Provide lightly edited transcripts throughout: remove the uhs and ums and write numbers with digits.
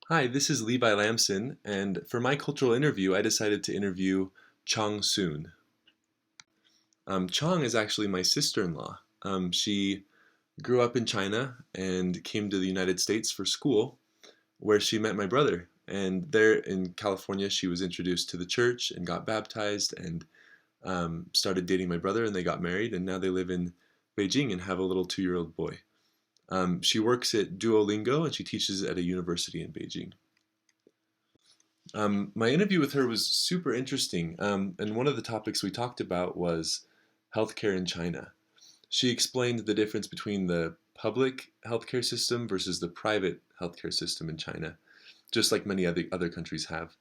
Hi, this is Levi Lambson, and for my cultural interview, I decided to interview Chong Soon. Chong is actually my sister-in-law. She grew up in China and came to the United States for school, where she met my brother. And there in California, she was introduced to the church and got baptized and started dating my brother, and they got married, and now they live in Beijing and have a little 2-year-old boy. She works at Duolingo and she teaches at a university in Beijing. My interview with her was super interesting, and one of the topics we talked about was healthcare in China. She explained the difference between the public healthcare system versus the private healthcare system in China, just like many other countries have.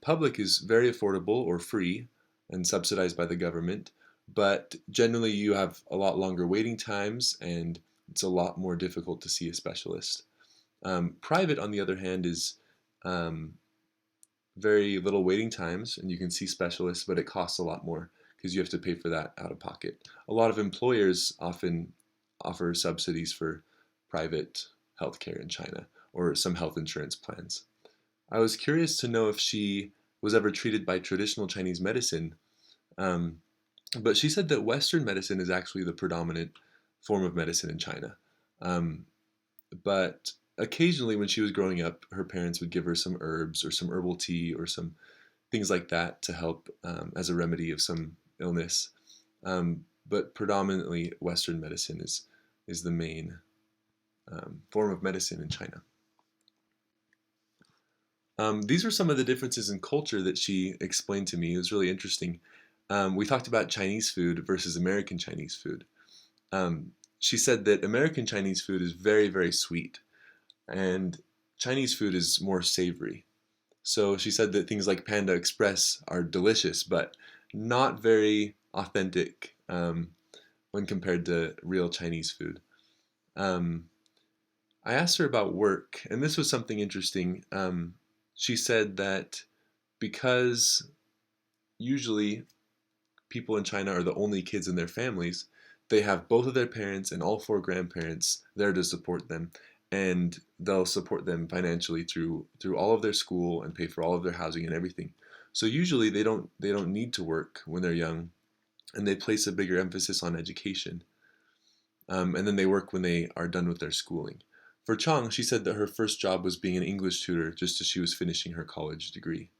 Public is very affordable or free and subsidized by the government, but generally you have a lot longer waiting times and it's a lot more difficult to see a specialist. Private, on the other hand, is um, very little waiting times and you can see specialists, but it costs a lot more because you have to pay for that out of pocket. A lot of employers often offer subsidies for private healthcare in China or some health insurance plans. I was curious to know if she was ever treated by traditional Chinese medicine, um, but she said that Western medicine is actually the predominant form of medicine in China. Um, but occasionally, when she was growing up, her parents would give her some herbs or some herbal tea or some things like that to help as a remedy of some illness. But predominantly, Western medicine is the main form of medicine in China. These were some of the differences in culture that she explained to me. It was really interesting. We talked about Chinese food versus American Chinese food. She said that American Chinese food is very, very sweet, and Chinese food is more savory. So she said that things like Panda Express are delicious, but not very authentic when compared to real Chinese food. Um, I asked her about work, and this was something interesting. She said that because usually people in China are the only kids in their families, they have both of their parents and all four grandparents there to support them, and they'll support them financially through all of their school and pay for all of their housing and everything. So usually they don't need to work when they're young, and they place a bigger emphasis on education. And then they work when they are done with their schooling. For Chong, she said that her first job was being an English tutor just as she was finishing her college degree.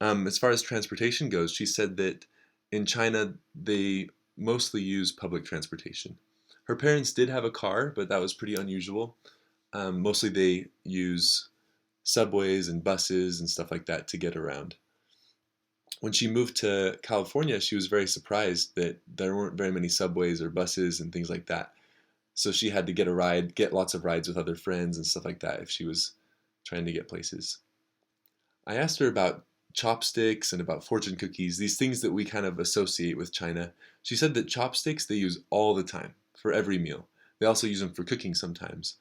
As far as transportation goes, she said that in China they mostly use public transportation. Her parents did have a car, but that was pretty unusual. Mostly they use subways and buses and stuff like that to get around. When she moved to California, she was very surprised that there weren't very many subways or buses and things like that. So she had to get lots of rides with other friends and stuff like that if she was trying to get places. I asked her about chopsticks and about fortune cookies, these things that we kind of associate with China. She said that chopsticks they use all the time for every meal. They also use them for cooking sometimes.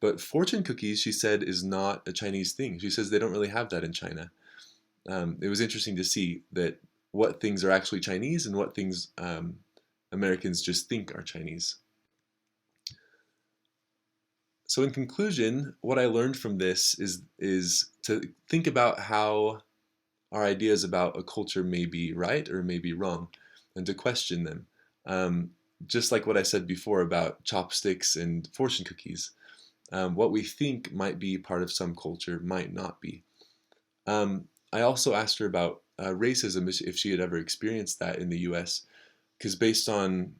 But fortune cookies, she said, is not a Chinese thing. She says they don't really have that in China. It was interesting to see that what things are actually Chinese and what things Americans just think are Chinese. So in conclusion, what I learned from this is to think about how our ideas about a culture may be right or may be wrong, and to question them. Um, just like what I said before about chopsticks and fortune cookies, what we think might be part of some culture might not be. I also asked her about racism, if she had ever experienced that in the US, because based on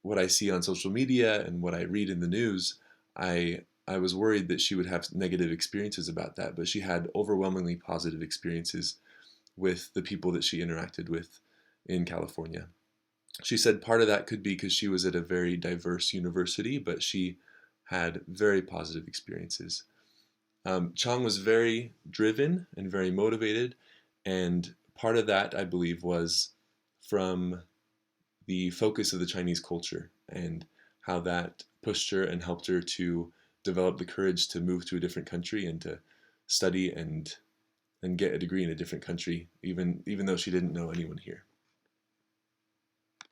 what I see on social media and what I read in the news, I was worried that she would have negative experiences about that, but she had overwhelmingly positive experiences with the people that she interacted with in California. She said part of that could be because she was at a very diverse university, but she had very positive experiences. Chong was very driven and very motivated, and part of that, I believe, was from the focus of the Chinese culture and how that pushed her and helped her to develop the courage to move to a different country and to study and get a degree in a different country, even though she didn't know anyone here.